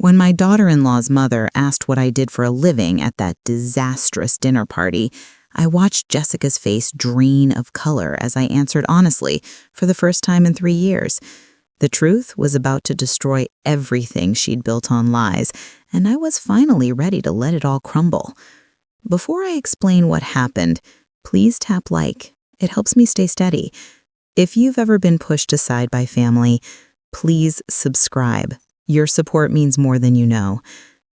When my daughter-in-law's mother asked what I did for a living at that disastrous dinner party, I watched Jessica's face drain of color as I answered honestly for the first time in 3 years. The truth was about to destroy everything she'd built on lies, and I was finally ready to let it all crumble. Before I explain what happened, please tap like. It helps me stay steady. If you've ever been pushed aside by family, please subscribe. Your support means more than you know.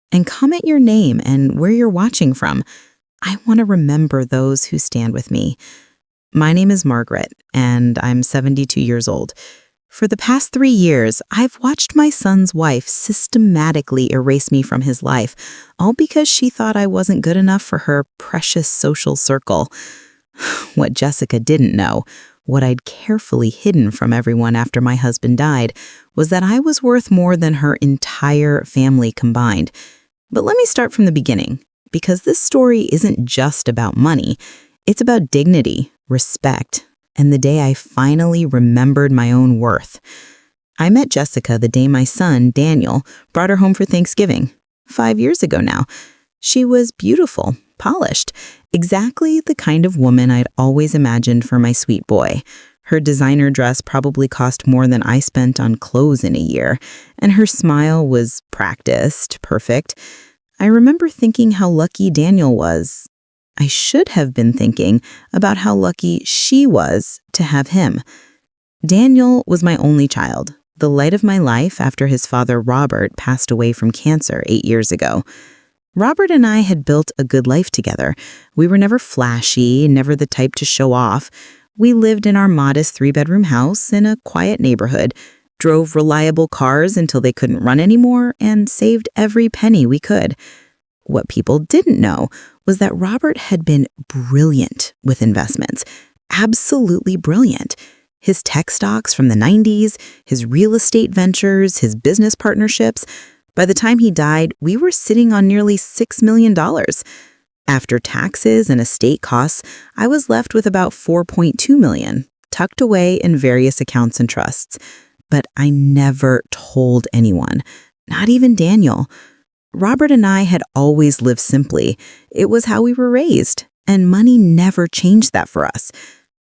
And comment your name and where you're watching from. I want to remember those who stand with me. My name is Margaret, and I'm 72 years old. For the past 3 years, I've watched my son's wife systematically erase me from his life, all because she thought I wasn't good enough for her precious social circle. What Jessica didn't know, what I'd carefully hidden from everyone after my husband died, was that I was worth more than her entire family combined. But let me start from the beginning, because this story isn't just about money. It's about dignity, respect, and the day I finally remembered my own worth. I met Jessica the day my son, Daniel, brought her home for Thanksgiving, 5 years ago now. She was beautiful, polished, exactly the kind of woman I'd always imagined for my sweet boy. Her designer dress probably cost more than I spent on clothes in a year, and her smile was practiced, perfect. I remember thinking how lucky Daniel was. I should have been thinking about how lucky she was to have him. Daniel was my only child, the light of my life after his father Robert passed away from cancer 8 years ago. Robert and I had built a good life together. We were never flashy, never the type to show off. We lived in our modest 3-bedroom house in a quiet neighborhood, drove reliable cars until they couldn't run anymore, and saved every penny we could. What people didn't know was that Robert had been brilliant with investments, absolutely brilliant. His tech stocks from the 90s, his real estate ventures, his business partnerships. By the time he died, we were sitting on nearly $6 million. After taxes and estate costs, I was left with about $4.2 million, tucked away in various accounts and trusts. But I never told anyone, not even Daniel. Robert and I had always lived simply. It was how we were raised, and money never changed that for us.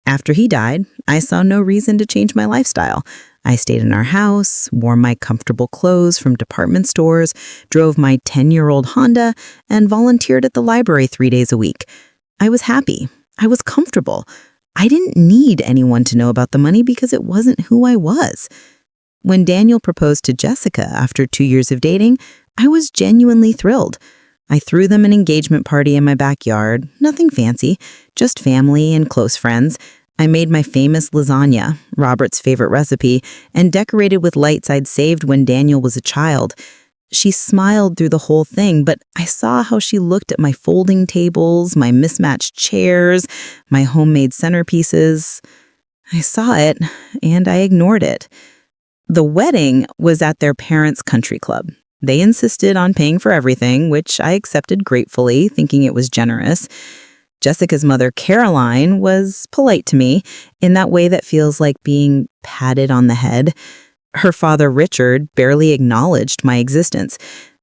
After he died, I saw no reason to change my lifestyle. I stayed in our house, wore my comfortable clothes from department stores, drove my 10-year-old Honda, and volunteered at the library 3 days a week. I was happy. I was comfortable. I didn't need anyone to know about the money because it wasn't who I was. When Daniel proposed to Jessica after 2 years of dating, I was genuinely thrilled. I threw them an engagement party in my backyard, nothing fancy, just family and close friends. I made my famous lasagna, Robert's favorite recipe, and decorated with lights I'd saved when Daniel was a child. She smiled through the whole thing, but I saw how she looked at my folding tables, my mismatched chairs, my homemade centerpieces. I saw it, and I ignored it. The wedding was at their parents' country club. They insisted on paying for everything, which I accepted gratefully, thinking it was generous. Jessica's mother, Caroline, was polite to me in that way that feels like being patted on the head. Her father, Richard, barely acknowledged my existence.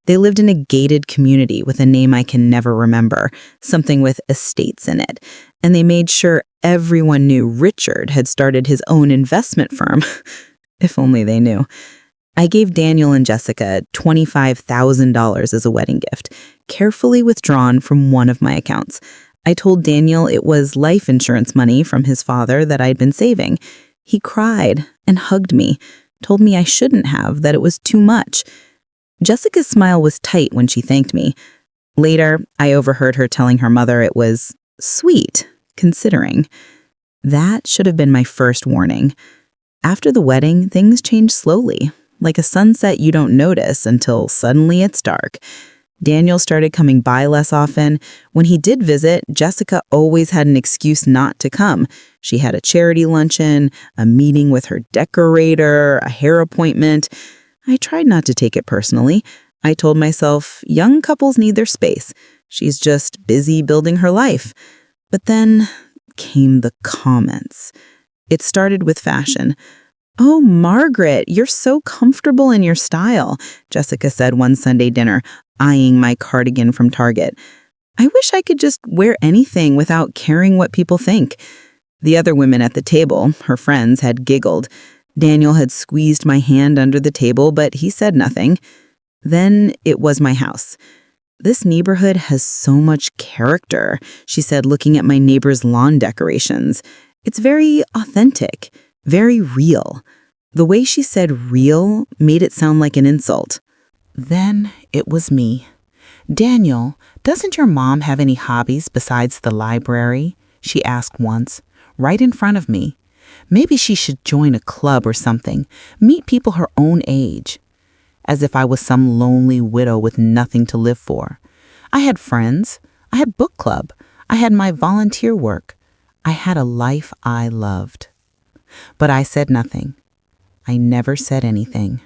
They lived in a gated community with a name I can never remember, something with estates in it, and they made sure everyone knew Richard had started his own investment firm. If only they knew. I gave Daniel and Jessica $25,000 as a wedding gift, carefully withdrawn from one of my accounts. I told Daniel it was life insurance money from his father that I'd been saving. He cried and hugged me, told me I shouldn't have, that it was too much. Jessica's smile was tight when she thanked me. Later, I overheard her telling her mother it was sweet, considering. That should have been my first warning. After the wedding, things changed slowly. Like a sunset you don't notice until suddenly it's dark. Daniel started coming by less often. When he did visit, Jessica always had an excuse not to come. She had a charity luncheon, a meeting with her decorator, a hair appointment. I tried not to take it personally. I told myself, young couples need their space. She's just busy building her life. But then came the comments. It started with fashion. "Oh, Margaret, you're so comfortable in your style," Jessica said one Sunday dinner, eyeing my cardigan from Target. "I wish I could just wear anything without caring what people think." The other women at the table, her friends, had giggled. Daniel had squeezed my hand under the table, but he said nothing. Then it was my house. "This neighborhood has so much character," she said, looking at my neighbor's lawn decorations. "It's very authentic, very real." The way she said real made it sound like an insult. Then it was me. "Daniel, doesn't your mom have any hobbies besides the library?" she asked once, right in front of me. "Maybe she should join a club or something, meet people her own age." As if I was some lonely widow with nothing to live for. I had friends. I had book club. I had my volunteer work. I had a life I loved. But I said nothing. I never said anything.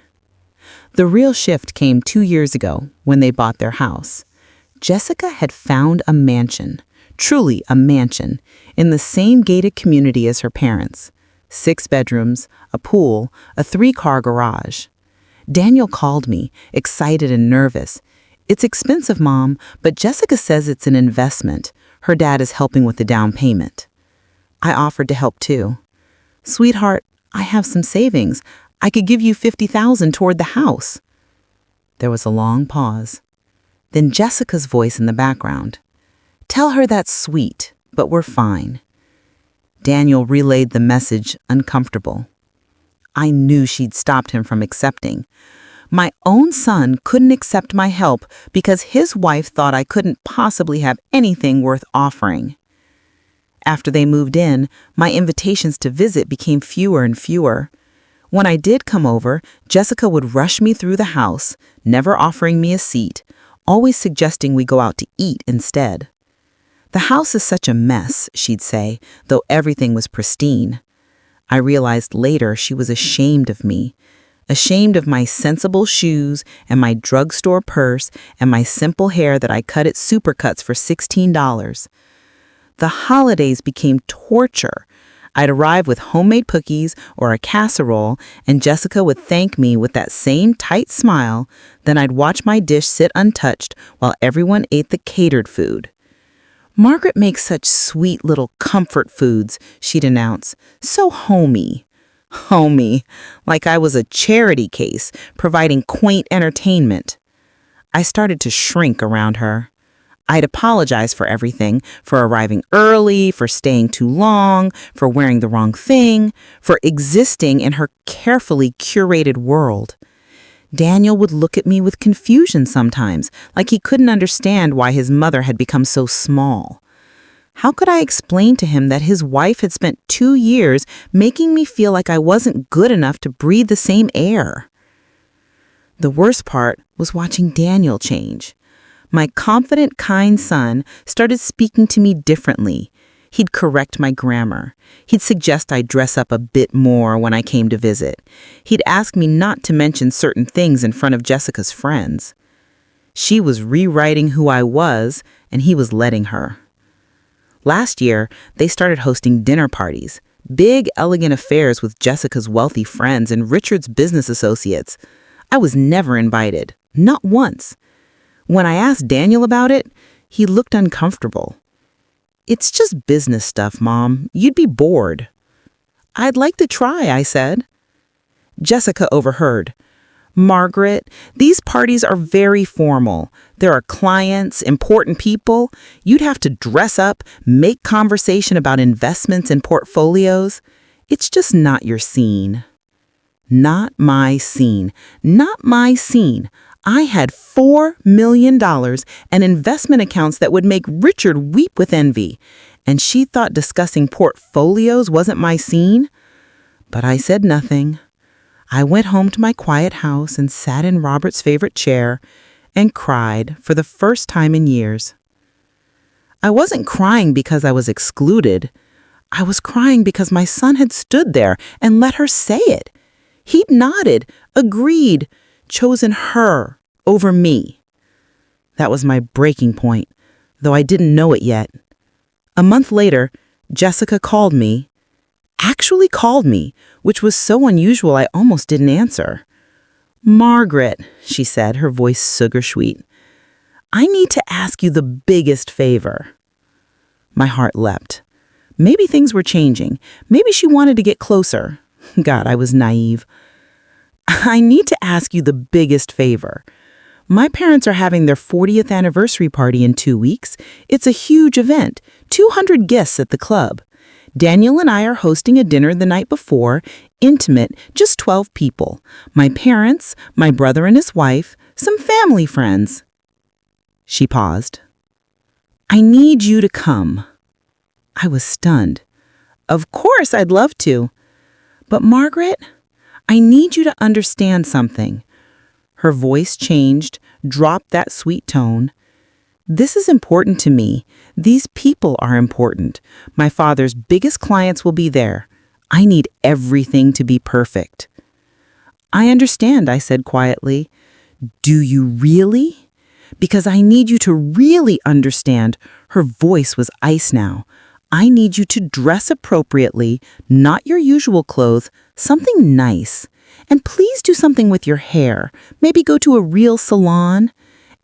The real shift came 2 years ago when they bought their house. Jessica had found a mansion, truly a mansion, in the same gated community as her parents. 6 bedrooms, a pool, a 3-car garage. Daniel called me, excited and nervous. "It's expensive, Mom, but Jessica says it's an investment. Her dad is helping with the down payment." I offered to help too. "Sweetheart, I have some savings. I could give you $50,000 toward the house." There was a long pause. Then Jessica's voice in the background. "Tell her that's sweet, but we're fine." Daniel relayed the message, uncomfortable. I knew she'd stopped him from accepting. My own son couldn't accept my help because his wife thought I couldn't possibly have anything worth offering. After they moved in, my invitations to visit became fewer and fewer. When I did come over, Jessica would rush me through the house, never offering me a seat, always suggesting we go out to eat instead. "The house is such a mess," she'd say, though everything was pristine. I realized later she was ashamed of me, ashamed of my sensible shoes and my drugstore purse and my simple hair that I cut at Supercuts for $16. The holidays became torture. I'd arrive with homemade cookies or a casserole, and Jessica would thank me with that same tight smile. Then I'd watch my dish sit untouched while everyone ate the catered food. "Margaret makes such sweet little comfort foods," she'd announce. "So homey." Homey, like I was a charity case providing quaint entertainment. I started to shrink around her. I'd apologize for everything, for arriving early, for staying too long, for wearing the wrong thing, for existing in her carefully curated world. Daniel would look at me with confusion sometimes, like he couldn't understand why his mother had become so small. How could I explain to him that his wife had spent 2 years making me feel like I wasn't good enough to breathe the same air? The worst part was watching Daniel change. My confident, kind son started speaking to me differently. He'd correct my grammar. He'd suggest I dress up a bit more when I came to visit. He'd ask me not to mention certain things in front of Jessica's friends. She was rewriting who I was, and he was letting her. Last year, they started hosting dinner parties, big, elegant affairs with Jessica's wealthy friends and Richard's business associates. I was never invited, not once. When I asked Daniel about it, he looked uncomfortable. "It's just business stuff, Mom. You'd be bored." "I'd like to try," I said. Jessica overheard. "Margaret, these parties are very formal. There are clients, important people. You'd have to dress up, make conversation about investments and portfolios. It's just not your scene." Not my scene. Not my scene. I had $4 million and investment accounts that would make Richard weep with envy. And she thought discussing portfolios wasn't my scene? But I said nothing. I went home to my quiet house and sat in Robert's favorite chair and cried for the first time in years. I wasn't crying because I was excluded. I was crying because my son had stood there and let her say it. He'd nodded, agreed, chosen her over me. That was my breaking point, though I didn't know it yet. A month later, Jessica called me, actually called me, which was so unusual I almost didn't answer. "Margaret," she said, her voice sugar-sweet, "I need to ask you the biggest favor." My heart leapt. Maybe things were changing. Maybe she wanted to get closer. God, I was naive. "I need to ask you the biggest favor. My parents are having their 40th anniversary party in 2 weeks. It's a huge event, 200 guests at the club. Daniel and I are hosting a dinner the night before, intimate, just 12 people. My parents, my brother and his wife, some family friends." She paused. "I need you to come." I was stunned. "Of course, I'd love to. But Margaret, I need you to understand something." Her voice changed, dropped that sweet tone. "This is important to me. These people are important. My father's biggest clients will be there. I need everything to be perfect." "I understand," I said quietly. "Do you really? Because I need you to really understand." Her voice was ice now. "I need you to dress appropriately, not your usual clothes, something nice. And please do something with your hair. Maybe go to a real salon.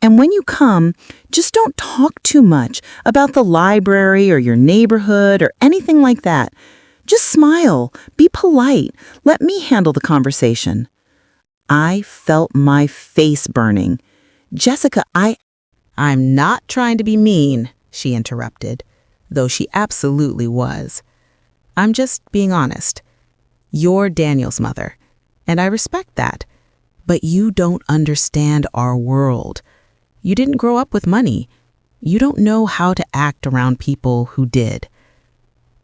And when you come, just don't talk too much about the library or your neighborhood or anything like that. Just smile, be polite, let me handle the conversation." I felt my face burning. "Jessica, I'm not trying to be mean," she interrupted, though she absolutely was. "I'm just being honest. You're Daniel's mother, and I respect that. But you don't understand our world. You didn't grow up with money. You don't know how to act around people who did.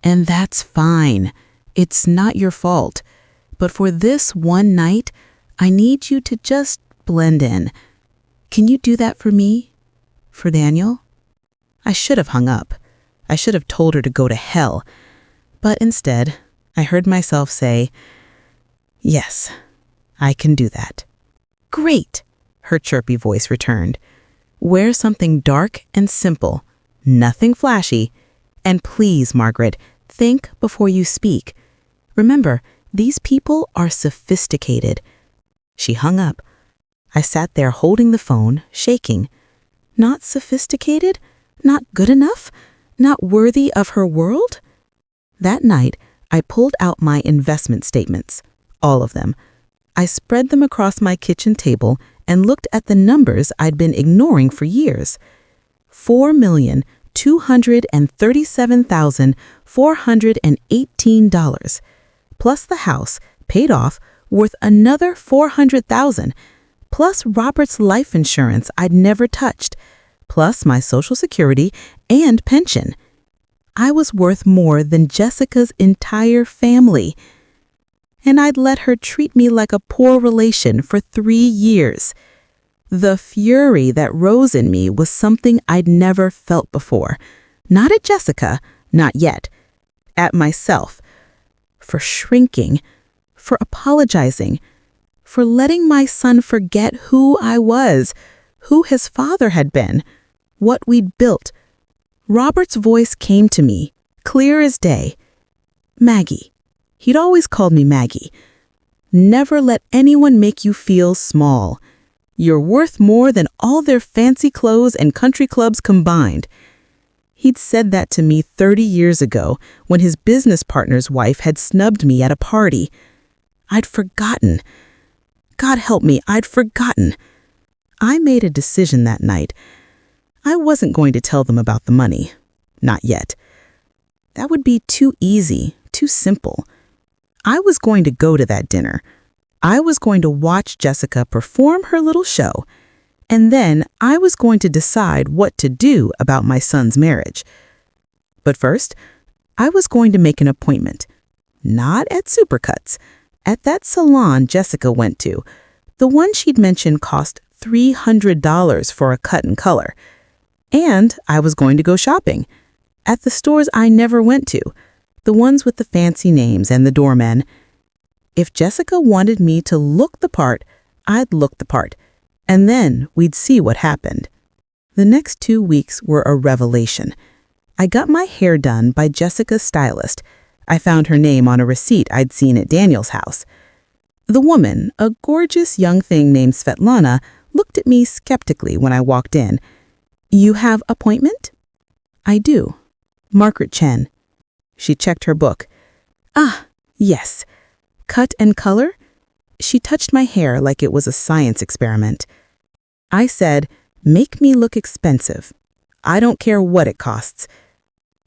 And that's fine. It's not your fault. But for this one night, I need you to just blend in. Can you do that for me? For Daniel?" I should have hung up. I should have told her to go to hell. But instead, I heard myself say, "Yes, I can do that." "Great," her chirpy voice returned. "Wear something dark and simple, nothing flashy. And please, Margaret, think before you speak. Remember, these people are sophisticated." She hung up. I sat there holding the phone, shaking. Not sophisticated? Not good enough? Not worthy of her world? That night, I pulled out my investment statements, all of them. I spread them across my kitchen table and looked at the numbers I'd been ignoring for years. $4,237,418, plus the house, paid off, worth another $400,000, plus Robert's life insurance I'd never touched, plus my Social Security and pension. I was worth more than Jessica's entire family. And I'd let her treat me like a poor relation for 3 years. The fury that rose in me was something I'd never felt before. Not at Jessica, not yet. At myself. For shrinking, for apologizing, for letting my son forget who I was, who his father had been, what we'd built. Robert's voice came to me, clear as day. "Maggie." He'd always called me Maggie. "Never let anyone make you feel small. You're worth more than all their fancy clothes and country clubs combined." He'd said that to me 30 years ago when his business partner's wife had snubbed me at a party. I'd forgotten. God help me, I'd forgotten. I made a decision that night. I wasn't going to tell them about the money. Not yet. That would be too easy, too simple. I was going to go to that dinner. I was going to watch Jessica perform her little show. And then I was going to decide what to do about my son's marriage. But first, I was going to make an appointment. Not at Supercuts. At that salon Jessica went to. The one she'd mentioned cost $300 for a cut and color. And I was going to go shopping. At the stores I never went to. The ones with the fancy names and the doormen. If Jessica wanted me to look the part, I'd look the part. And then we'd see what happened. The next 2 weeks were a revelation. I got my hair done by Jessica's stylist. I found her name on a receipt I'd seen at Daniel's house. The woman, a gorgeous young thing named Svetlana, looked at me skeptically when I walked in. "You have appointment?" "I do. Margaret Chen." She checked her book. "Ah, yes. Cut and color?" She touched my hair like it was a science experiment. I said, "Make me look expensive. I don't care what it costs."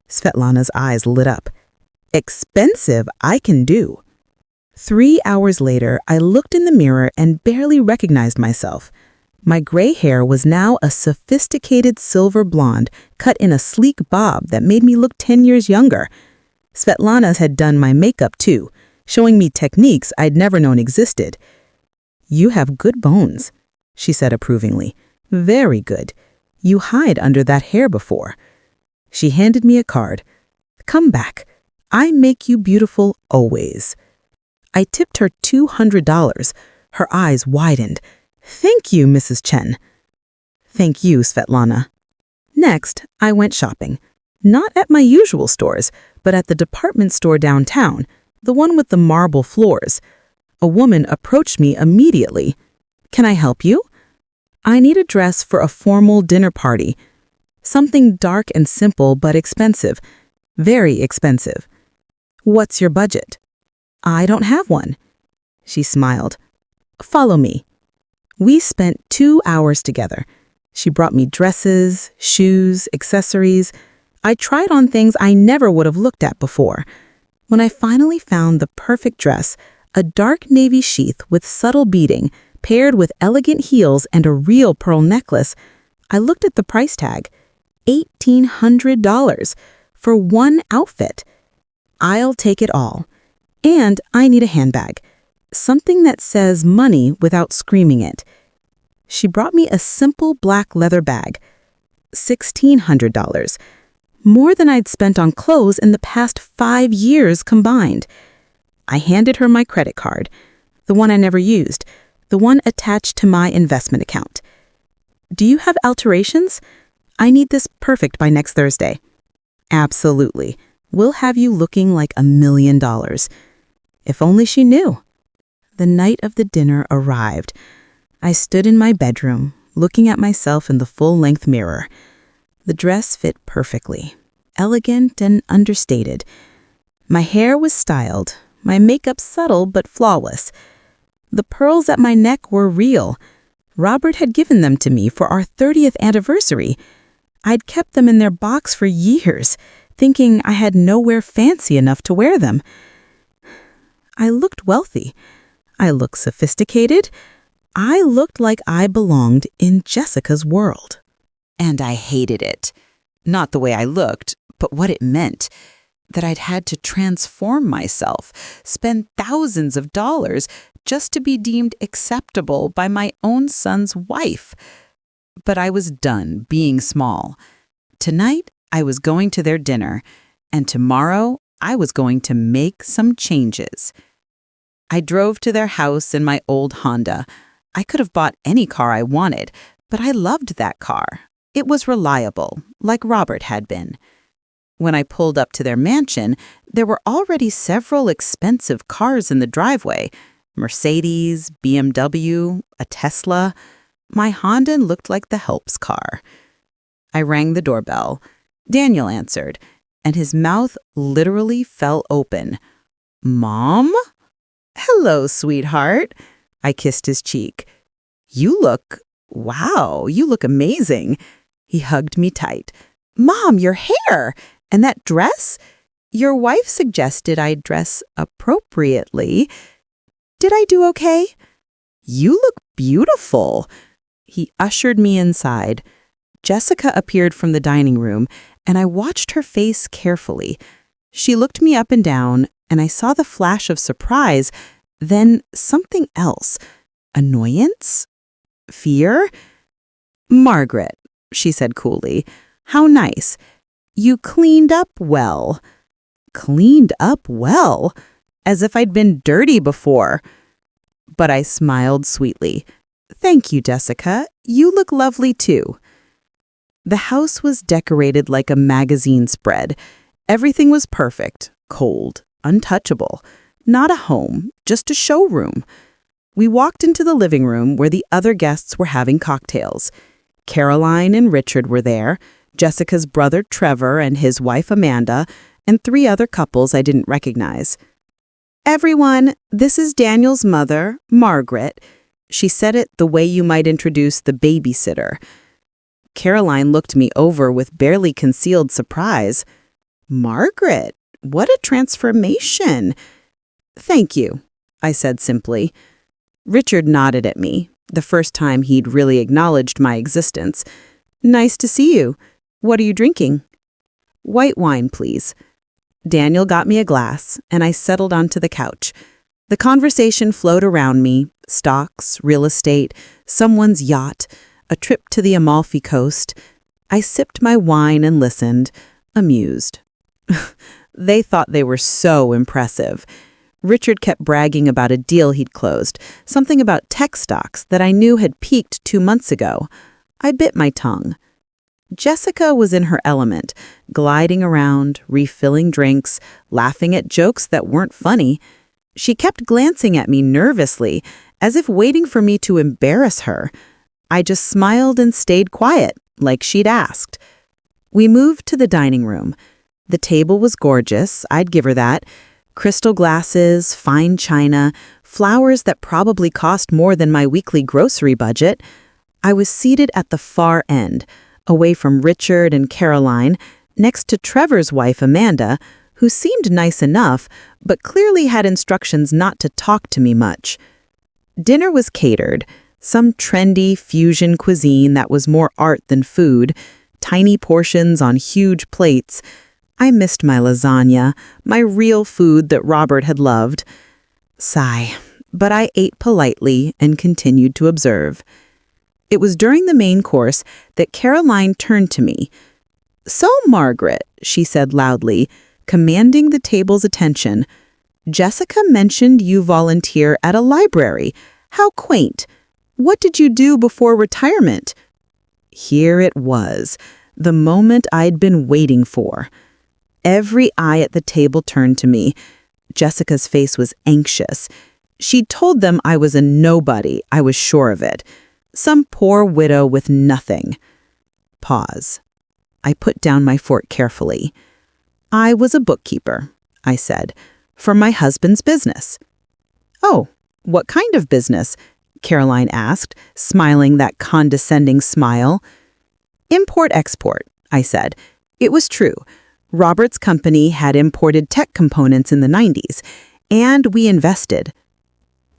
Svetlana's eyes lit up. "Expensive I can do." 3 hours later, I looked in the mirror and barely recognized myself. My gray hair was now a sophisticated silver blonde cut in a sleek bob that made me look 10 years younger. Svetlana's had done my makeup too, showing me techniques I'd never known existed. "You have good bones," she said approvingly. "Very good. You hide under that hair before." She handed me a card. "Come back. I make you beautiful always." I tipped her $200. Her eyes widened. "Thank you, Mrs. Chen." "Thank you, Svetlana." Next, I went shopping. Not at my usual stores, but at the department store downtown, the one with the marble floors. A woman approached me immediately. "Can I help you?" "I need a dress for a formal dinner party. Something dark and simple but expensive. Very expensive." "What's your budget?" "I don't have one." She smiled. "Follow me." We spent 2 hours together. She brought me dresses, shoes, accessories. I tried on things I never would have looked at before. When I finally found the perfect dress, a dark navy sheath with subtle beading, paired with elegant heels and a real pearl necklace, I looked at the price tag. $1,800 for one outfit. I'll take it all. And I need a handbag. Something that says money without screaming it. She brought me a simple black leather bag. $1,600. More than I'd spent on clothes in the past 5 years combined. I handed her my credit card, the one I never used, the one attached to my investment account. "Do you have alterations? I need this perfect by next Thursday." "Absolutely. We'll have you looking like $1 million. If only she knew. The night of the dinner arrived. I stood in my bedroom, looking at myself in the full-length mirror. The dress fit perfectly, elegant and understated. My hair was styled, my makeup subtle but flawless. The pearls at my neck were real. Robert had given them to me for our 30th anniversary. I'd kept them in their box for years, thinking I had nowhere fancy enough to wear them. I looked wealthy. I looked sophisticated. I looked like I belonged in Jessica's world. And I hated it. Not the way I looked, but what it meant. That I'd had to transform myself, spend thousands of dollars just to be deemed acceptable by my own son's wife. But I was done being small. Tonight, I was going to their dinner, and tomorrow, I was going to make some changes. I drove to their house in my old Honda. I could have bought any car I wanted, but I loved that car. It was reliable, like Robert had been. When I pulled up to their mansion, there were already several expensive cars in the driveway. Mercedes, BMW, a Tesla. My Honda looked like the help's car. I rang the doorbell. Daniel answered, and his mouth literally fell open. "Mom?" "Hello, sweetheart." I kissed his cheek. You look amazing." He hugged me tight. "Mom, your hair! And that dress? Your wife suggested I dress appropriately. Did I do okay?" "You look beautiful." He ushered me inside. Jessica appeared from the dining room, and I watched her face carefully. She looked me up and down, and I saw the flash of surprise, then something else. Annoyance? Fear? "Margaret," she said coolly, "how nice. You cleaned up well." Cleaned up well? As if I'd been dirty before. But I smiled sweetly. "Thank you, Jessica. You look lovely too." The house was decorated like a magazine spread. Everything was perfect, cold, untouchable. Not a home, just a showroom. We walked into the living room where the other guests were having cocktails. Caroline and Richard were there, Jessica's brother Trevor and his wife Amanda, and 3 other couples I didn't recognize. "Everyone, this is Daniel's mother, Margaret." She said it the way you might introduce the babysitter. Caroline looked me over with barely concealed surprise. "Margaret, what a transformation." "Thank you," I said simply. Richard nodded at me, the first time he'd really acknowledged my existence. "Nice to see you. What are you drinking?" "White wine, please." Daniel got me a glass, and I settled onto the couch. The conversation flowed around me: stocks, real estate, someone's yacht, a trip to the Amalfi Coast. I sipped my wine and listened, amused. They thought they were so impressive. Richard kept bragging about a deal he'd closed, something about tech stocks that I knew had peaked 2 months ago. I bit my tongue. Jessica was in her element, gliding around, refilling drinks, laughing at jokes that weren't funny. She kept glancing at me nervously, as if waiting for me to embarrass her. I just smiled and stayed quiet, like she'd asked. We moved to the dining room. The table was gorgeous, I'd give her that. Crystal glasses, fine china, flowers that probably cost more than my weekly grocery budget. I was seated at the far end, away from Richard and Caroline, next to Trevor's wife Amanda, who seemed nice enough, but clearly had instructions not to talk to me much. Dinner was catered, some trendy fusion cuisine that was more art than food, tiny portions on huge plates. I missed my lasagna, my real food that Robert had loved. Sigh, but I ate politely and continued to observe. It was during the main course that Caroline turned to me. "So, Margaret," she said loudly, commanding the table's attention, "Jessica mentioned you volunteer at a library. How quaint. What did you do before retirement?" Here it was, the moment I'd been waiting for. Every eye at the table turned to me. Jessica's face was anxious. She'd told them I was a nobody, I was sure of it. Some poor widow with nothing. Pause. I put down my fork carefully. "I was a bookkeeper," I said, "for my husband's business." "Oh, what kind of business?" Caroline asked, smiling that condescending smile. "Import-export," I said. It was true. Robert's company had imported tech components in the 90s, and we invested.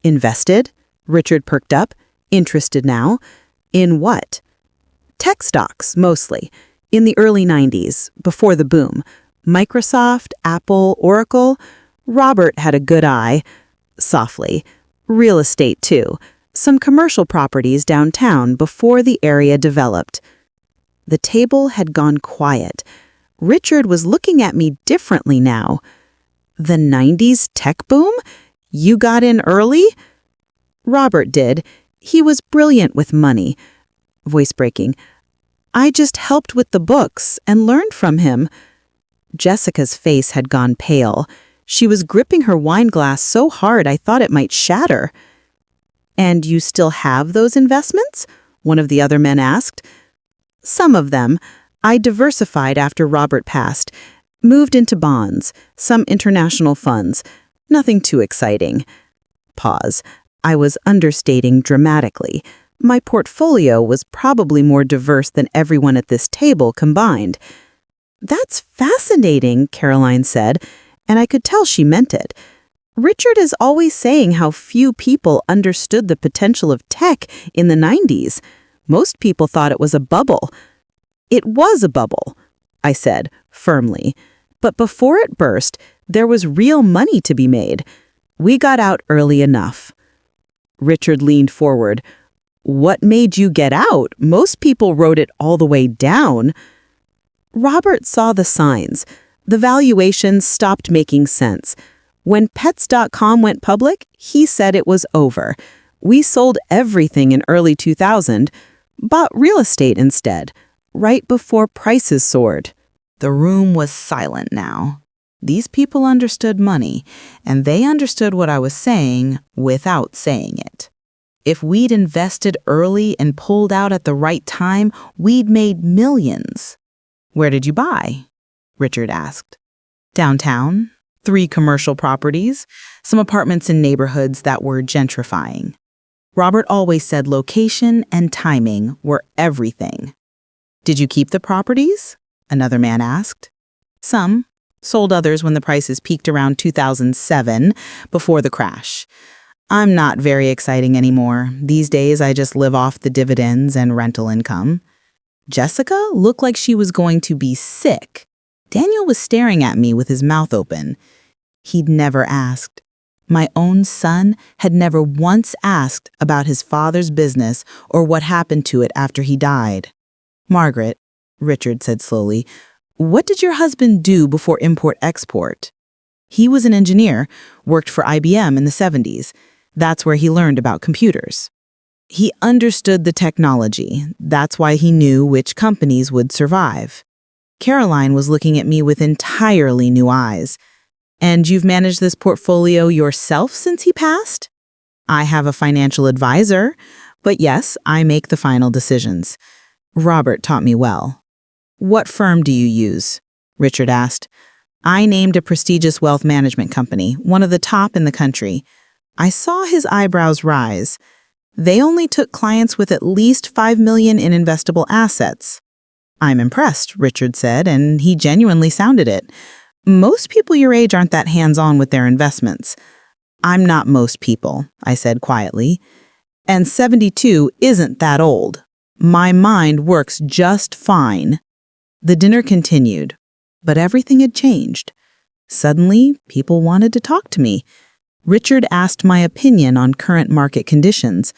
"Invested?" Richard perked up, interested now. "In what?" "Tech stocks, mostly. In the early 90s, before the boom. Microsoft, Apple, Oracle. Robert had a good eye." Softly. "Real estate, too. Some commercial properties downtown before the area developed." The table had gone quiet. Richard was looking at me differently now. "The 90s tech boom? You got in early?" "Robert did. He was brilliant with money." Voice breaking. "I just helped with the books and learned from him." Jessica's face had gone pale. She was gripping her wine glass so hard I thought it might shatter. "And you still have those investments?" one of the other men asked. "Some of them. I diversified after Robert passed. Moved into bonds, some international funds. Nothing too exciting." Pause. I was understating dramatically. My portfolio was probably more diverse than everyone at this table combined. "That's fascinating," Caroline said, and I could tell she meant it. "Richard is always saying how few people understood the potential of tech in the 90s. Most people thought it was a bubble." "It was a bubble," I said, firmly. "But before it burst, there was real money to be made. We got out early enough." Richard leaned forward. "What made you get out? Most people wrote it all the way down." Robert saw the signs. The valuations stopped making sense. When Pets.com went public, he said it was over. We sold everything in early 2000, bought real estate instead, right before prices soared. The room was silent now. These people understood money, and they understood what I was saying without saying it. If we'd invested early and pulled out at the right time, we'd made millions. Where did you buy? Richard asked. Downtown, 3 commercial properties, some apartments in neighborhoods that were gentrifying. Robert always said location and timing were everything. Did you keep the properties? Another man asked. Some. Sold others when the prices peaked around 2007, before the crash. I'm not very exciting anymore. These days I just live off the dividends and rental income. Jessica looked like she was going to be sick. Daniel was staring at me with his mouth open. He'd never asked. My own son had never once asked about his father's business or what happened to it after he died. Margaret, Richard said slowly, what did your husband do before import-export? He was an engineer, worked for IBM in the 70s. That's where he learned about computers. He understood the technology. That's why he knew which companies would survive. Caroline was looking at me with entirely new eyes. And you've managed this portfolio yourself since he passed? I have a financial advisor, but yes, I make the final decisions. Robert taught me well. What firm do you use? Richard asked. I named a prestigious wealth management company, one of the top in the country. I saw his eyebrows rise. They only took clients with at least $5 million in investable assets. I'm impressed, Richard said, and he genuinely sounded it. Most people your age aren't that hands-on with their investments. I'm not most people, I said quietly. And 72 isn't that old. My mind works just fine. The dinner continued, but everything had changed. Suddenly, people wanted to talk to me. Richard asked my opinion on current market conditions.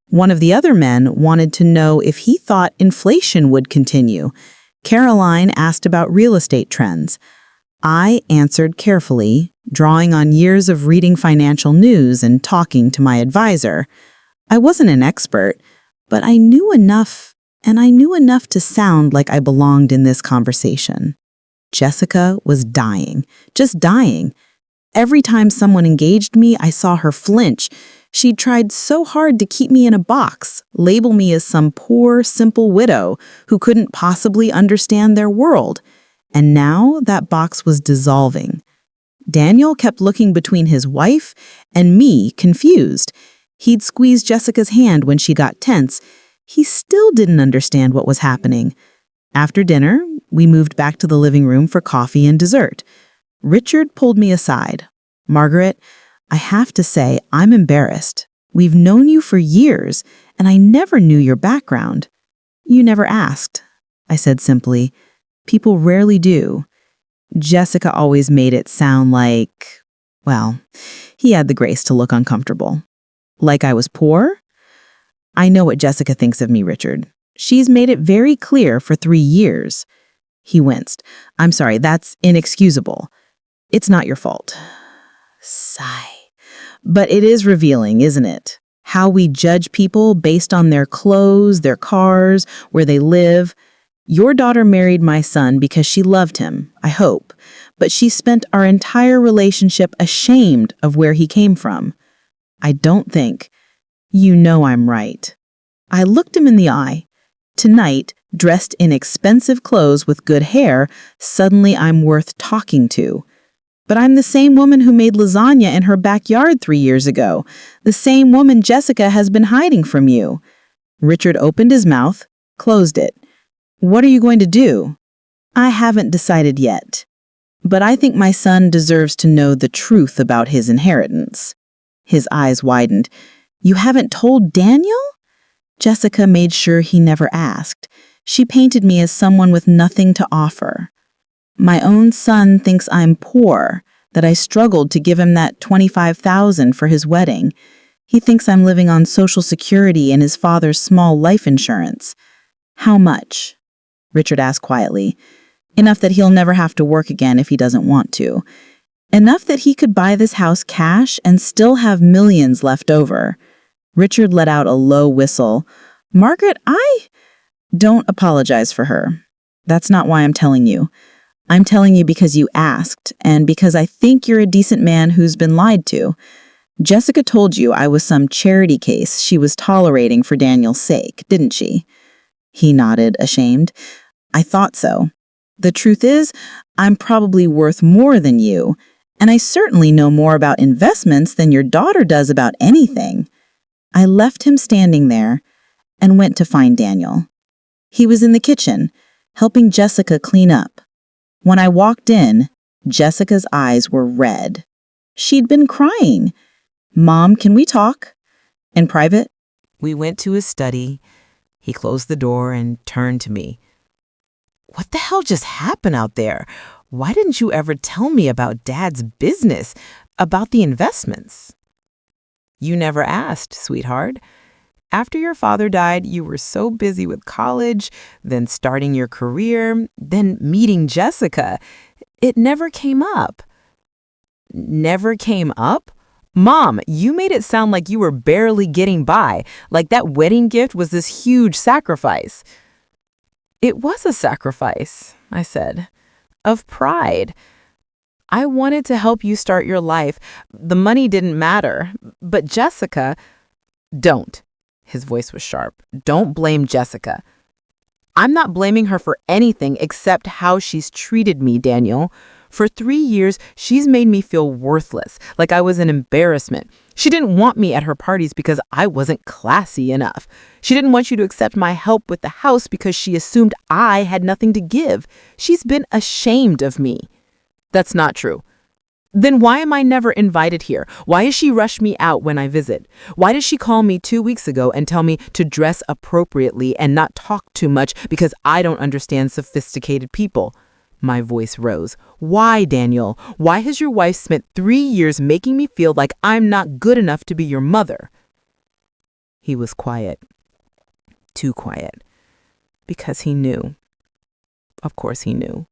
One of the other men wanted to know if he thought inflation would continue. Caroline asked about real estate trends. I answered carefully, drawing on years of reading financial news and talking to my advisor. I wasn't an expert, but I knew enough, and I knew enough to sound like I belonged in this conversation. Jessica was dying, just dying. Every time someone engaged me, I saw her flinch. She'd tried so hard to keep me in a box, label me as some poor, simple widow who couldn't possibly understand their world. And now that box was dissolving. Daniel kept looking between his wife and me, confused. He'd squeezed Jessica's hand when she got tense. He still didn't understand what was happening. After dinner, we moved back to the living room for coffee and dessert. Richard pulled me aside. Margaret, I have to say I'm embarrassed. We've known you for years, and I never knew your background. You never asked, I said simply. People rarely do. Jessica always made it sound like, well, he had the grace to look uncomfortable. Like I was poor? I know what Jessica thinks of me, Richard. She's made it very clear for 3 years. He winced. I'm sorry, that's inexcusable. It's not your fault. Sigh. But it is revealing, isn't it? How we judge people based on their clothes, their cars, where they live. Your daughter married my son because she loved him, I hope, but she spent our entire relationship ashamed of where he came from. I don't think. You know I'm right. I looked him in the eye. Tonight, dressed in expensive clothes with good hair, suddenly I'm worth talking to. But I'm the same woman who made lasagna in her backyard 3 years ago, the same woman Jessica has been hiding from you. Richard opened his mouth, closed it. What are you going to do? I haven't decided yet. But I think my son deserves to know the truth about his inheritance. His eyes widened. You haven't told Daniel? Jessica made sure he never asked. She painted me as someone with nothing to offer. My own son thinks I'm poor, that I struggled to give him that $25,000 for his wedding. He thinks I'm living on Social Security and his father's small life insurance. How much? Richard asked quietly. Enough that he'll never have to work again if he doesn't want to. Enough that he could buy this house cash and still have millions left over. Richard let out a low whistle. Margaret, Don't apologize for her. That's not why I'm telling you. I'm telling you because you asked, and because I think you're a decent man who's been lied to. Jessica told you I was some charity case she was tolerating for Daniel's sake, didn't she? He nodded, ashamed. I thought so. The truth is, I'm probably worth more than you, and I certainly know more about investments than your daughter does about anything. I left him standing there and went to find Daniel. He was in the kitchen, helping Jessica clean up. When I walked in, Jessica's eyes were red. She'd been crying. Mom, can we talk? In private? We went to his study. He closed the door and turned to me. What the hell just happened out there? Why didn't you ever tell me about Dad's business, about the investments? You never asked, sweetheart. After your father died, you were so busy with college, then starting your career, then meeting Jessica. It never came up. Never came up? Mom, you made it sound like you were barely getting by, like that wedding gift was this huge sacrifice. It was a sacrifice, I said, of pride. I wanted to help you start your life. The money didn't matter, but Jessica, don't. His voice was sharp. Don't blame Jessica. I'm not blaming her for anything except how she's treated me, Daniel. For 3 years, she's made me feel worthless, like I was an embarrassment. She didn't want me at her parties because I wasn't classy enough. She didn't want you to accept my help with the house because she assumed I had nothing to give. She's been ashamed of me. That's not true. Then why am I never invited here? Why does she rush me out when I visit? Why did she call me 2 weeks ago and tell me to dress appropriately and not talk too much because I don't understand sophisticated people? My voice rose. Why, Daniel? Why has your wife spent 3 years making me feel like I'm not good enough to be your mother? He was quiet. Too quiet. Because he knew. Of course he knew.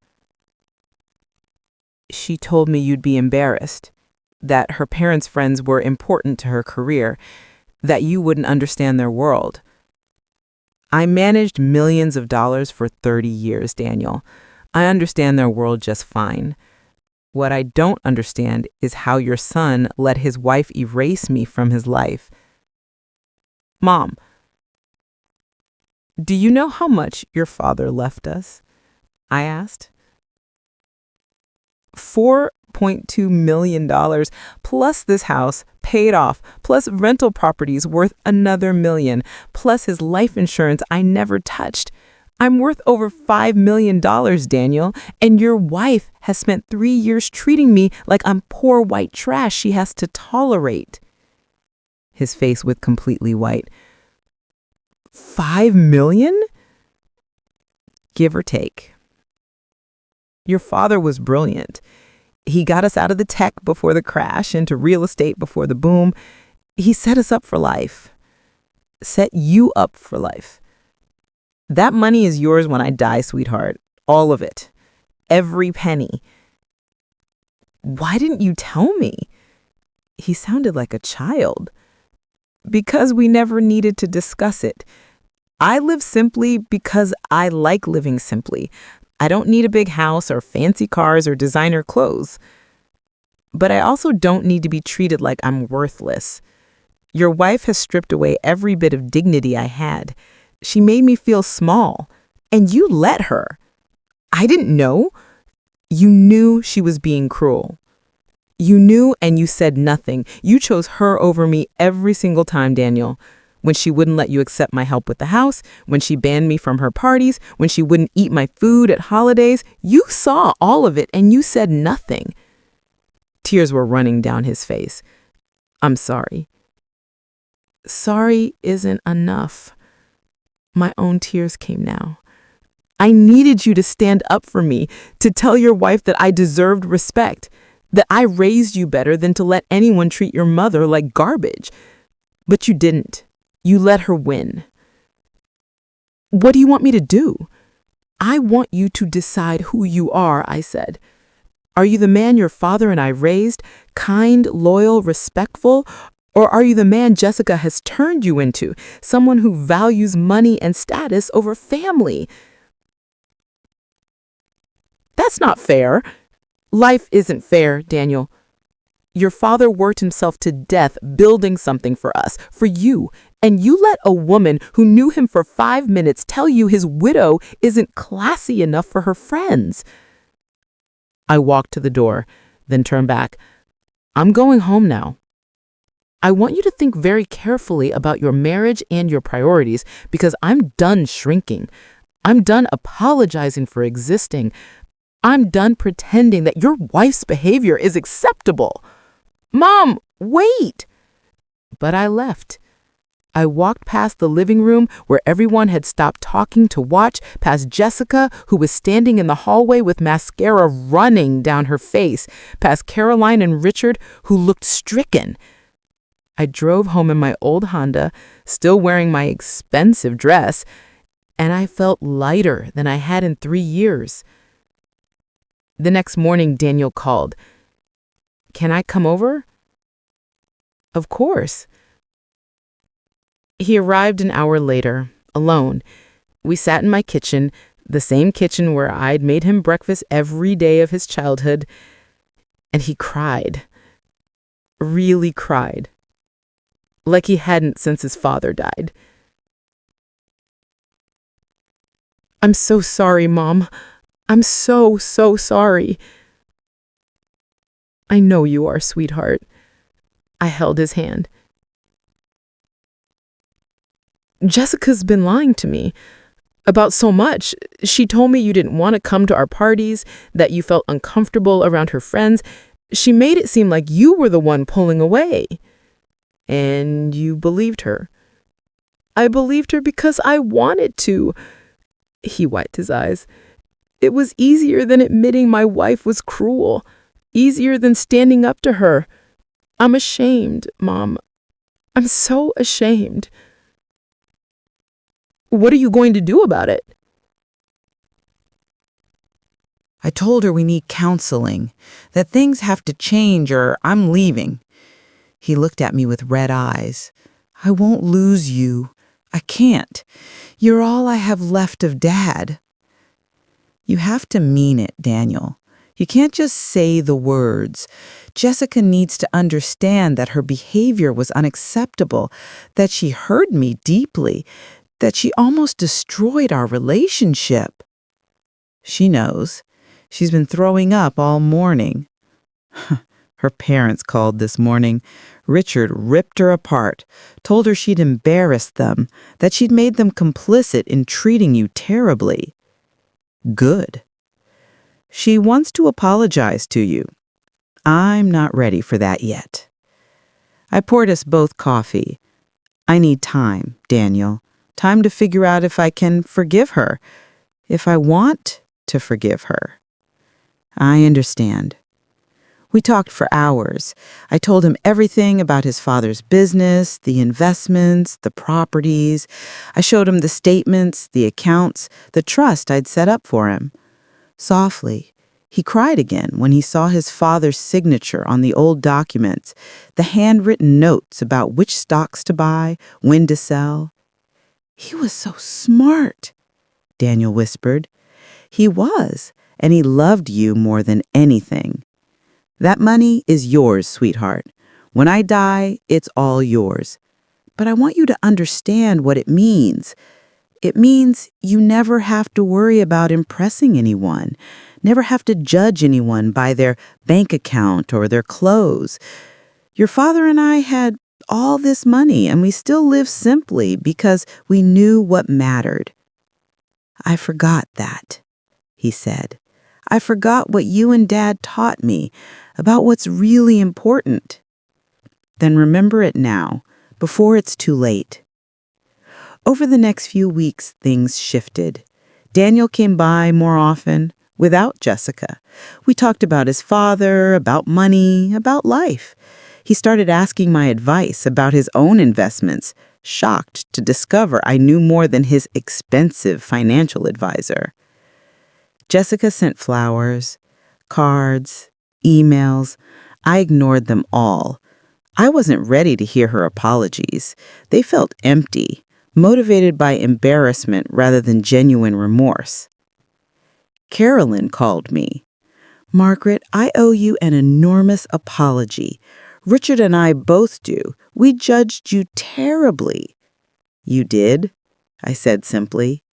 She told me you'd be embarrassed, that her parents' friends were important to her career, that you wouldn't understand their world. I managed millions of dollars for 30 years, Daniel. I understand their world just fine. What I don't understand is how your son let his wife erase me from his life. Mom, do you know how much your father left us? I asked. $4.2 million plus this house paid off, plus rental properties worth another $1 million, plus his life insurance I never touched. I'm worth over $5 million, Daniel, and your wife has spent 3 years treating me like I'm poor white trash she has to tolerate. His face went completely white. $5 million? Give or take. Your father was brilliant. He got us out of the tech before the crash, into real estate before the boom. He set us up for life. Set you up for life. That money is yours when I die, sweetheart. All of it. Every penny. Why didn't you tell me? He sounded like a child. Because we never needed to discuss it. I live simply because I like living simply. I don't need a big house or fancy cars or designer clothes. But I also don't need to be treated like I'm worthless. Your wife has stripped away every bit of dignity I had. She made me feel small, and you let her. I didn't know. You knew she was being cruel. You knew and you said nothing. You chose her over me every single time, Daniel. When she wouldn't let you accept my help with the house, when she banned me from her parties, when she wouldn't eat my food at holidays, you saw all of it and you said nothing. Tears were running down his face. I'm sorry. Sorry isn't enough. My own tears came now. I needed you to stand up for me, to tell your wife that I deserved respect, that I raised you better than to let anyone treat your mother like garbage. But you didn't. You let her win. What do you want me to do? I want you to decide who you are, I said. Are you the man your father and I raised, kind, loyal, respectful? Or are you the man Jessica has turned you into, someone who values money and status over family? That That's not fair. Life isn't fair, Daniel. Your father worked himself to death building something for us, for you, and you let a woman who knew him for 5 minutes tell you his widow isn't classy enough for her friends. I walked to the door, then turned back. I'm going home now. I want you to think very carefully about your marriage and your priorities because I'm done shrinking. I'm done apologizing for existing. I'm done pretending that your wife's behavior is acceptable. Mom, wait! But I left. I walked past the living room where everyone had stopped talking to watch, past Jessica, who was standing in the hallway with mascara running down her face, past Caroline and Richard, who looked stricken. I drove home in my old Honda, still wearing my expensive dress, and I felt lighter than I had in 3 years. The next morning, Daniel called. Can I come over? Of course. He arrived an hour later, alone. We sat in my kitchen, the same kitchen where I'd made him breakfast every day of his childhood, and he cried. Really cried. Like he hadn't since his father died. I'm so sorry, Mom. I'm so sorry. I know you are, sweetheart. I held his hand. Jessica's been lying to me about so much. She told me you didn't want to come to our parties, that you felt uncomfortable around her friends. She made it seem like you were the one pulling away. And you believed her. I believed her because I wanted to. He wiped his eyes. It was easier than admitting my wife was cruel. Easier than standing up to her. I'm ashamed, Mom. I'm so ashamed. What are you going to do about it? I told her we need counseling, that things have to change or I'm leaving. He looked at me with red eyes. I won't lose you. I can't. You're all I have left of Dad. You have to mean it, Daniel. You can't just say the words. Jessica needs to understand that her behavior was unacceptable, that she hurt me deeply, that she almost destroyed our relationship. She knows. She's been throwing up all morning. Her parents called this morning. Richard ripped her apart, told her she'd embarrassed them, that she'd made them complicit in treating you terribly. Good. She wants to apologize to you. I'm not ready for that yet. I poured us both coffee. I need time, Daniel. Time to figure out if I can forgive her, if I want to forgive her. I understand. We talked for hours. I told him everything about his father's business, the investments, the properties. I showed him the statements, the accounts, the trust I'd set up for him. Softly, he cried again when he saw his father's signature on the old documents, the handwritten notes about which stocks to buy, when to sell. He was so smart, Daniel whispered. He was, and he loved you more than anything. That money is yours, sweetheart. When I die, it's all yours. But I want you to understand what it means. It means you never have to worry about impressing anyone, never have to judge anyone by their bank account or their clothes. Your father and I had all this money, and we still live simply because we knew what mattered. I forgot that, he said. I forgot what you and Dad taught me about what's really important. Then remember it now, before it's too late. Over the next few weeks, things shifted. Daniel came by more often, without Jessica. We talked about his father, about money, about life. He started asking my advice about his own investments, shocked to discover I knew more than his expensive financial advisor. Jessica sent flowers, cards, emails. I ignored them all. I wasn't ready to hear her apologies. They felt empty, motivated by embarrassment rather than genuine remorse. Carolyn called me. Margaret, I owe you an enormous apology. Richard and I both do. We judged you terribly. You did? I said simply.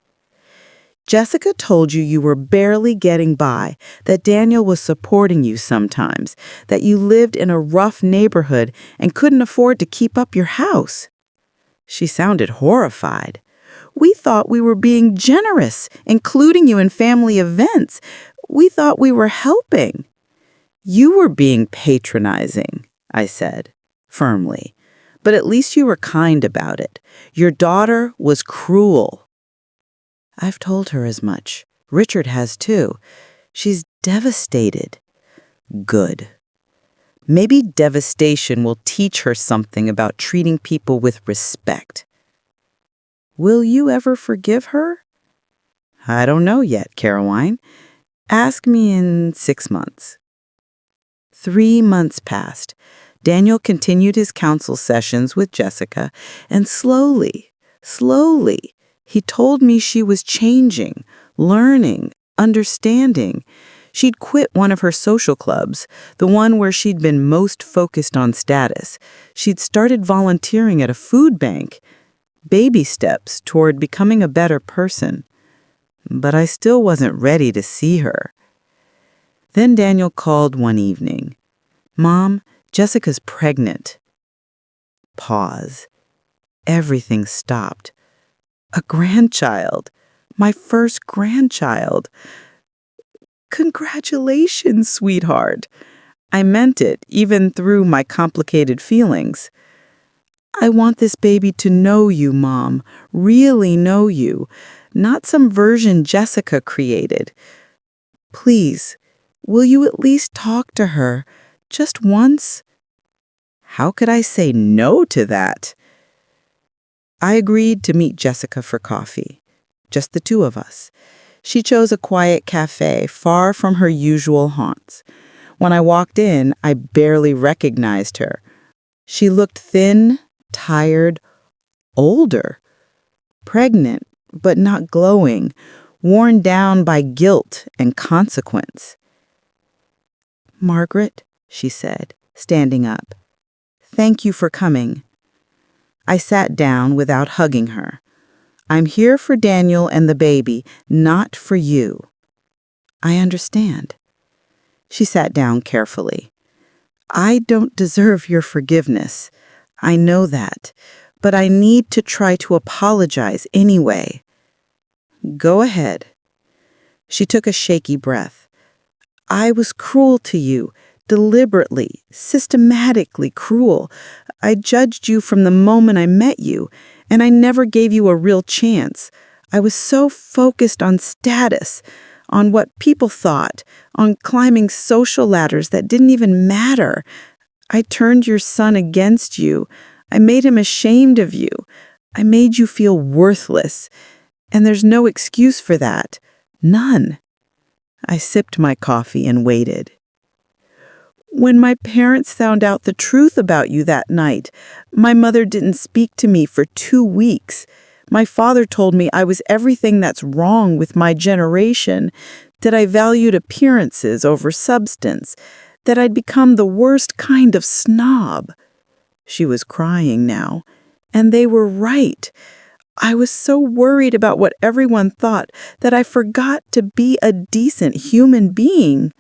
Jessica told you you were barely getting by, that Daniel was supporting you sometimes, that you lived in a rough neighborhood and couldn't afford to keep up your house. She sounded horrified. We thought we were being generous, including you in family events. We thought we were helping. You were being patronizing, I said, firmly. But at least you were kind about it. Your daughter was cruel. I've told her as much. Richard has too. She's devastated. Good. Maybe devastation will teach her something about treating people with respect. Will you ever forgive her? I don't know yet, Caroline. Ask me in 6 months. 3 months passed. Daniel continued his counsel sessions with Jessica, and slowly, he told me she was changing, learning, understanding. She'd quit one of her social clubs, the one where she'd been most focused on status. She'd started volunteering at a food bank. Baby steps toward becoming a better person. But I still wasn't ready to see her. Then Daniel called one evening. Mom, Jessica's pregnant. Pause. Everything stopped. A grandchild. My first grandchild. Congratulations, sweetheart. I meant it, even through my complicated feelings. I want this baby to know you, Mom, really know you, not some version Jessica created. Please, will you at least talk to her, just once? How could I say no to that? I agreed to meet Jessica for coffee, just the two of us. She chose a quiet cafe far from her usual haunts. When I walked in, I barely recognized her. She looked thin, tired, older, pregnant, but not glowing, worn down by guilt and consequence. Margaret, she said, standing up, thank you for coming. I sat down without hugging her. I'm here for Daniel and the baby, not for you. I understand. She sat down carefully. I don't deserve your forgiveness. I know that, but I need to try to apologize anyway. Go ahead. She took a shaky breath. I was cruel to you, deliberately, systematically cruel. I judged you from the moment I met you, and I never gave you a real chance. I was so focused on status, on what people thought, on climbing social ladders that didn't even matter. I turned your son against you. I made him ashamed of you. I made you feel worthless. And there's no excuse for that. None. I sipped my coffee and waited. When my parents found out the truth about you that night, my mother didn't speak to me for 2 weeks. My father told me I was everything that's wrong with my generation, that I valued appearances over substance, that I'd become the worst kind of snob. She was crying now, and they were right. I was so worried about what everyone thought that I forgot to be a decent human being.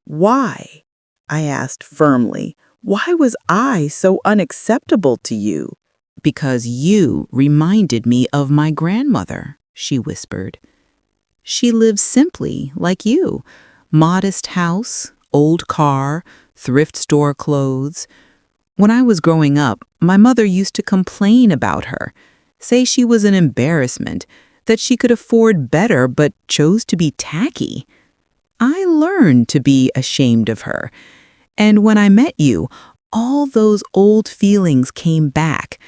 Why? I asked firmly. Why was I so unacceptable to you? Because you reminded me of my grandmother, she whispered. She lived simply like you. Modest house, old car, thrift store clothes. When I was growing up, my mother used to complain about her, say she was an embarrassment, that she could afford better but chose to be tacky. I learned to be ashamed of her. And when I met you, all those old feelings came back.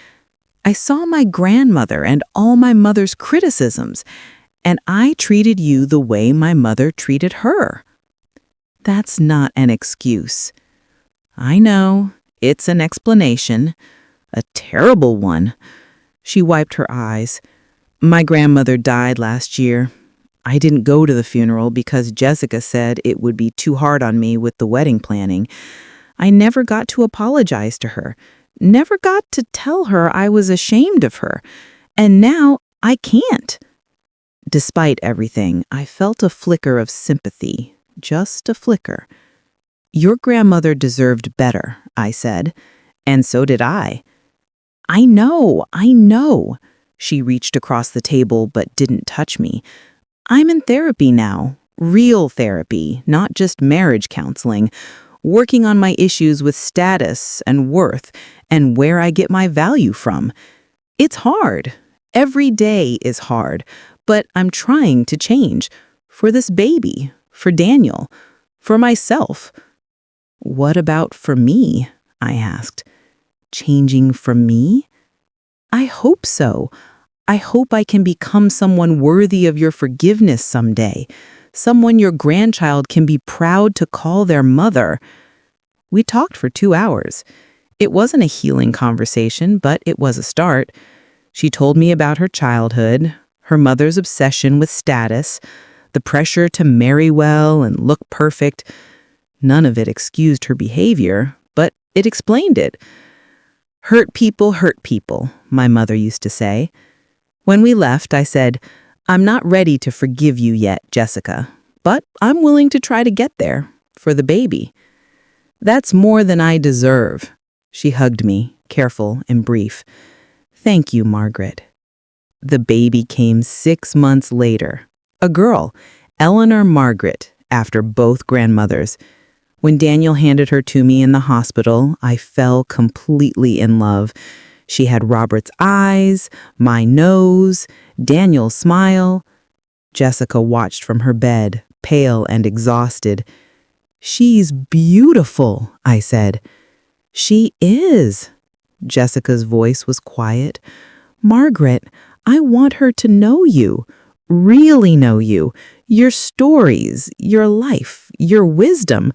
I saw my grandmother and all my mother's criticisms, and I treated you the way my mother treated her. That's not an excuse. I know, it's an explanation, a terrible one. She wiped her eyes. My grandmother died last year. I didn't go to the funeral because Jessica said it would be too hard on me with the wedding planning. I never got to apologize to her, never got to tell her I was ashamed of her, and now I can't. Despite everything, I felt a flicker of sympathy, just a flicker. Your grandmother deserved better, I said, and so did I. I know. She reached across the table but didn't touch me. I'm in therapy now, real therapy, not just marriage counseling, working on my issues with status and worth and where I get my value from. It's hard. Every day is hard, but I'm trying to change. For this baby, for Daniel, for myself. What about for me? I asked. Changing for me? I hope so. I hope I can become someone worthy of your forgiveness someday, someone your grandchild can be proud to call their mother. We talked for 2 hours. It wasn't a healing conversation, but it was a start. She told me about her childhood, her mother's obsession with status, the pressure to marry well and look perfect. None of it excused her behavior, but it explained it. Hurt people, my mother used to say. When we left, I said, I'm not ready to forgive you yet, Jessica, but I'm willing to try to get there, for the baby. That's more than I deserve. She hugged me, careful and brief. Thank you, Margaret. The baby came 6 months later. A girl, Eleanor Margaret, after both grandmothers. When Daniel handed her to me in the hospital, I fell completely in love. She had Robert's eyes, my nose, Daniel's smile. Jessica watched from her bed, pale and exhausted. She's beautiful, I said. She is. Jessica's voice was quiet. Margaret, I want her to know you, really know you, your stories, your life, your wisdom.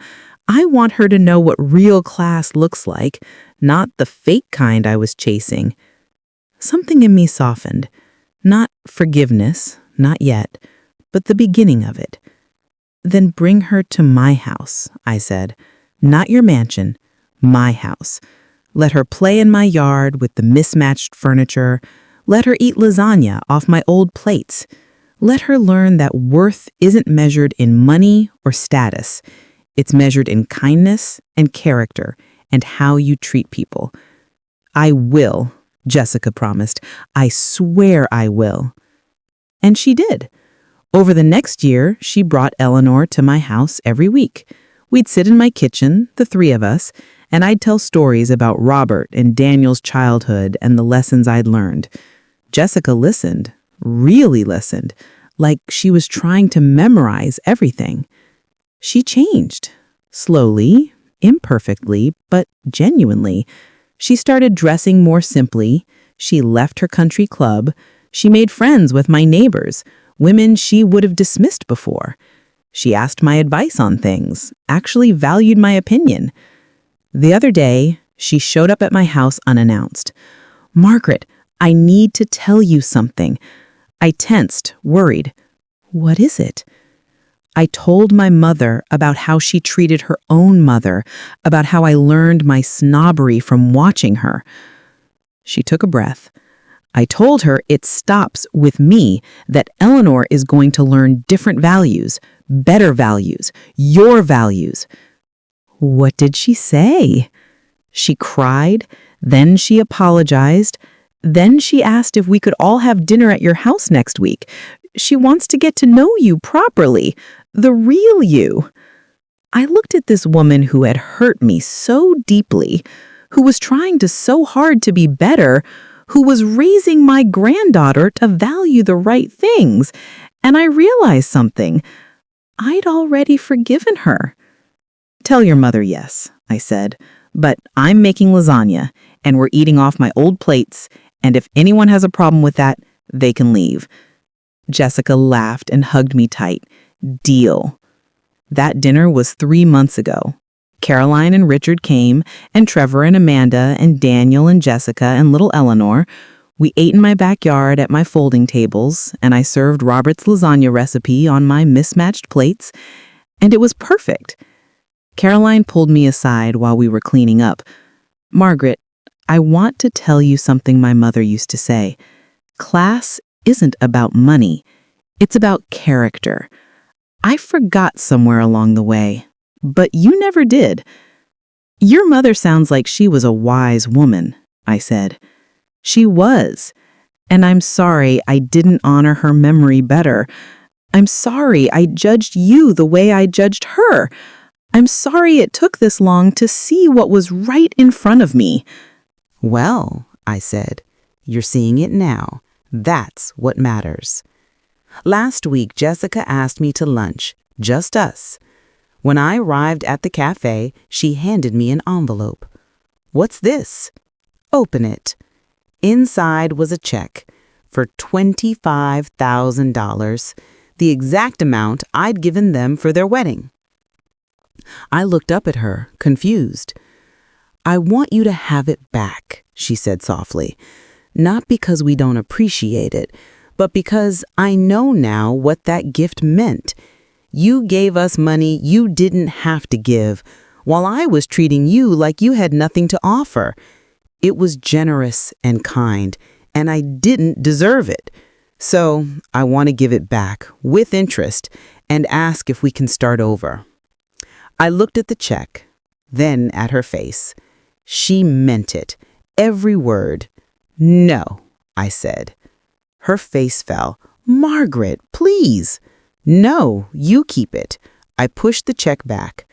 I want her to know what real class looks like, not the fake kind I was chasing. Something in me softened. Not forgiveness, not yet, but the beginning of it. Then bring her to my house, I said. Not your mansion, my house. Let her play in my yard with the mismatched furniture. Let her eat lasagna off my old plates. Let her learn that worth isn't measured in money or status. It's measured in kindness and character and how you treat people. I will, Jessica promised. I swear I will. And she did. Over the next year, she brought Eleanor to my house every week. We'd sit in my kitchen, the 3 of us, and I'd tell stories about Robert and Daniel's childhood and the lessons I'd learned. Jessica listened, really listened, like she was trying to memorize everything. She changed, slowly, imperfectly, but genuinely. She started dressing more simply. She left her country club. She made friends with my neighbors, women she would have dismissed before. She asked my advice on things, actually valued my opinion. The other day, she showed up at my house unannounced. Margaret, I need to tell you something. I tensed, worried. What is it? I told my mother about how she treated her own mother, about how I learned my snobbery from watching her. She took a breath. I told her it stops with me, that Eleanor is going to learn different values, better values, your values. What did she say? She cried, then she apologized, then she asked if we could all have dinner at your house next week. She wants to get to know you properly, the real you. I looked at this woman who had hurt me so deeply, who was trying so hard to be better, who was raising my granddaughter to value the right things, and I realized something. I'd already forgiven her. Tell your mother yes, I said, but I'm making lasagna, and we're eating off my old plates, and if anyone has a problem with that, they can leave. Jessica laughed and hugged me tight. Deal. That dinner was 3 months ago. Caroline and Richard came, and Trevor and Amanda and Daniel and Jessica and little Eleanor. We ate in my backyard at my folding tables, and I served Robert's lasagna recipe on my mismatched plates, and it was perfect. Caroline pulled me aside while we were cleaning up. "Margaret, I want to tell you something my mother used to say. Class isn't about money. It's about character. I forgot somewhere along the way, but you never did." "Your mother sounds like she was a wise woman," I said. "She was, and I'm sorry I didn't honor her memory better. I'm sorry I judged you the way I judged her. I'm sorry it took this long to see what was right in front of me." "Well," I said, "you're seeing it now. That's what matters." Last week, Jessica asked me to lunch, just us. When I arrived at the cafe, she handed me an envelope. "What's this?" "Open it." Inside was a check for $25,000, the exact amount I'd given them for their wedding. I looked up at her, confused. "I want you to have it back," she said softly. "Not because we don't appreciate it, but because I know now what that gift meant. You gave us money you didn't have to give, while I was treating you like you had nothing to offer. It was generous and kind, and I didn't deserve it. So I want to give it back with interest and ask if we can start over." I looked at the check, then at her face. She meant it, every word. "No," I said. Her face fell. "Margaret, please." "No, you keep it." I pushed the check back.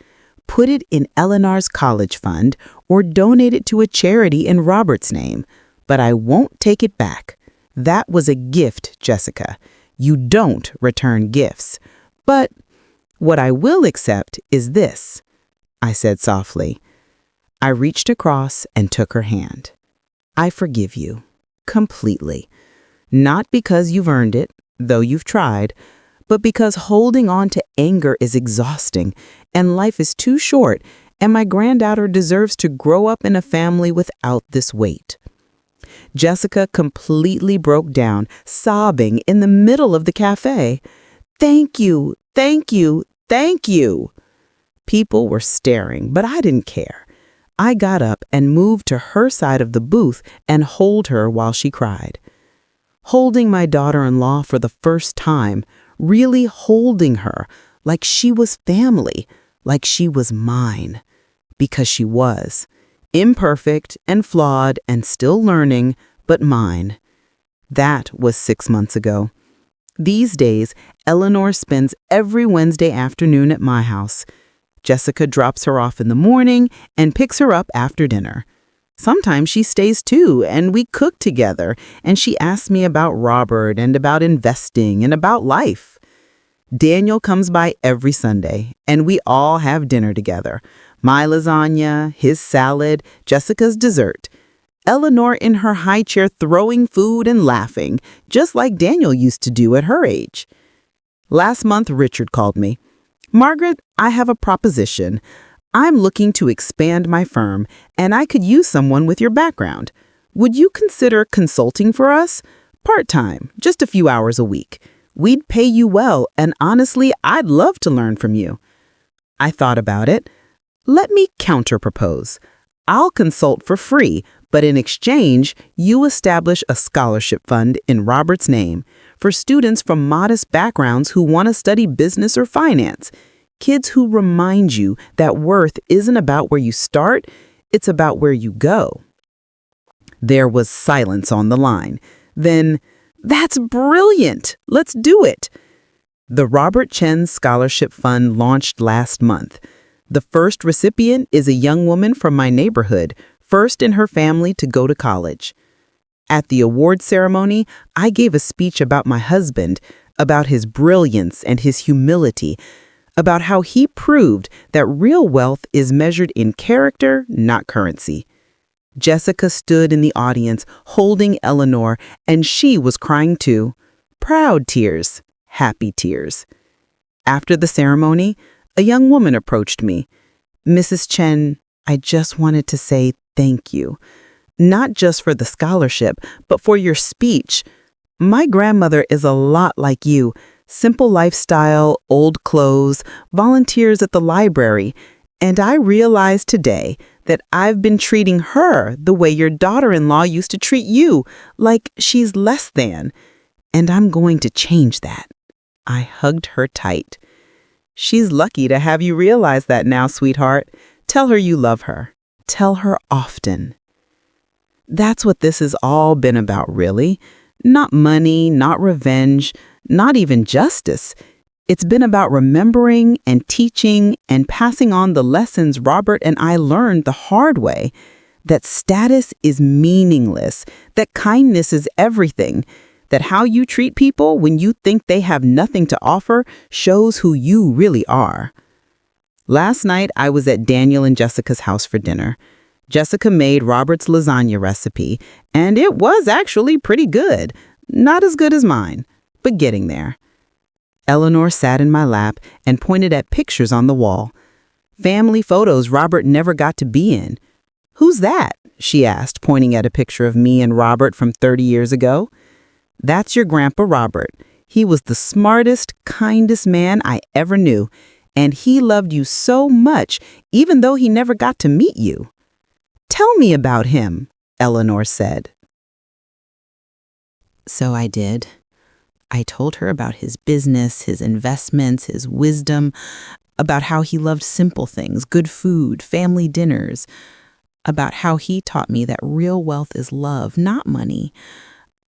"Put it in Eleanor's college fund or donate it to a charity in Robert's name. But I won't take it back. That was a gift, Jessica. You don't return gifts. But what I will accept is this," I said softly. I reached across and took her hand. "I forgive you. Completely. Not because you've earned it, though you've tried, but because holding on to anger is exhausting, and life is too short, and my granddaughter deserves to grow up in a family without this weight." Jessica completely broke down, sobbing in the middle of the cafe. "Thank you, thank you, thank you." People were staring, but I didn't care. I got up and moved to her side of the booth and held her while she cried. Holding my daughter-in-law for the first time, really holding her like she was family, like she was mine. Because she was. Imperfect and flawed and still learning, but mine. That was 6 months ago. These days, Eleanor spends every Wednesday afternoon at my house. Jessica drops her off in the morning and picks her up after dinner. Sometimes she stays too, and we cook together, and she asks me about Robert and about investing and about life. Daniel comes by every Sunday, and we all have dinner together. My lasagna, his salad, Jessica's dessert. Eleanor in her high chair throwing food and laughing, just like Daniel used to do at her age. Last month, Richard called me. "Margaret, I have a proposition. I'm looking to expand my firm, and I could use someone with your background. Would you consider consulting for us? Part-time, just a few hours a week. We'd pay you well, and honestly, I'd love to learn from you." I thought about it. "Let me counter-propose. I'll consult for free, but in exchange, you establish a scholarship fund in Robert's name for students from modest backgrounds who want to study business or finance. Kids who remind you that worth isn't about where you start, it's about where you go." There was silence on the line. Then, "That's brilliant! Let's do it!" The Robert Chen Scholarship Fund launched last month. The first recipient is a young woman from my neighborhood, first in her family to go to college. At the award ceremony, I gave a speech about my husband, about his brilliance and his humility, about how he proved that real wealth is measured in character, not currency. Jessica stood in the audience holding Eleanor, and she was crying too. Proud tears, happy tears. After the ceremony, a young woman approached me. "Mrs. Chen, I just wanted to say thank you. Not just for the scholarship, but for your speech. My grandmother is a lot like you. Simple lifestyle, old clothes, volunteers at the library. And I realized today that I've been treating her the way your daughter-in-law used to treat you, like she's less than. And I'm going to change that. I hugged her tight. She's lucky to have you realize that now, sweetheart. Tell her you love her. Tell her often. That's what this has all been about, really. Not money, not revenge, not even justice. It's been about remembering and teaching and passing on the lessons Robert and I learned the hard way. That status is meaningless, that kindness is everything, that how you treat people when you think they have nothing to offer shows who you really are. Last night, I was at Daniel and Jessica's house for dinner. Jessica made Robert's lasagna recipe, and it was actually pretty good. Not as good as mine, but getting there. Eleanor sat in my lap and pointed at pictures on the wall. Family photos Robert never got to be in. "Who's that?" she asked, pointing at a picture of me and Robert from 30 years ago. "That's your Grandpa Robert. He was the smartest, kindest man I ever knew, and he loved you so much, even though he never got to meet you." "Tell me about him," Eleanor said. So I did. I told her about his business, his investments, his wisdom, about how he loved simple things, good food, family dinners, about how he taught me that real wealth is love, not money,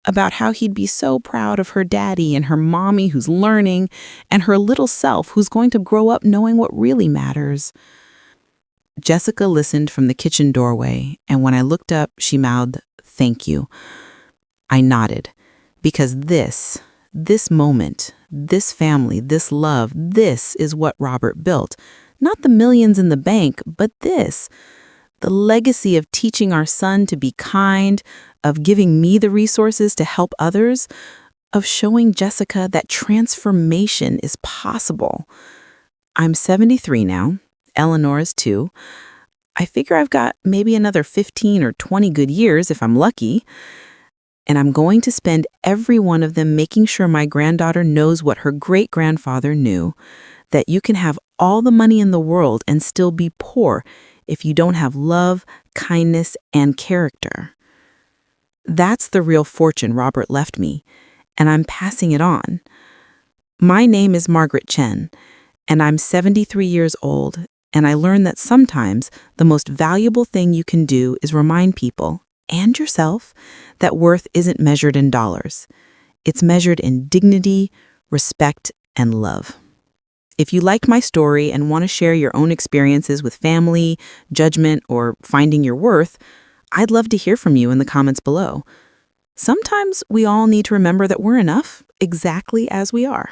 about how he'd be so proud of her daddy and her mommy who's learning, and her little self who's going to grow up knowing what really matters. Jessica listened from the kitchen doorway, and when I looked up, she mouthed, "Thank you." I nodded, because this moment, this family, this love, this is what Robert built. Not the millions in the bank, but this. The legacy of teaching our son to be kind, of giving me the resources to help others, of showing Jessica that transformation is possible. I'm 73 now. Eleanor is 2. I figure I've got maybe another 15 or 20 good years if I'm lucky. And I'm going to spend every one of them making sure my granddaughter knows what her great-grandfather knew, that you can have all the money in the world and still be poor if you don't have love, kindness, and character. That's the real fortune Robert left me, and I'm passing it on. My name is Margaret Chen, and I'm 73 years old, and I learned that sometimes the most valuable thing you can do is remind people, and yourself, that worth isn't measured in dollars. It's measured in dignity, respect, and love. If you like my story and want to share your own experiences with family, judgment, or finding your worth, I'd love to hear from you in the comments below. Sometimes we all need to remember that we're enough exactly as we are.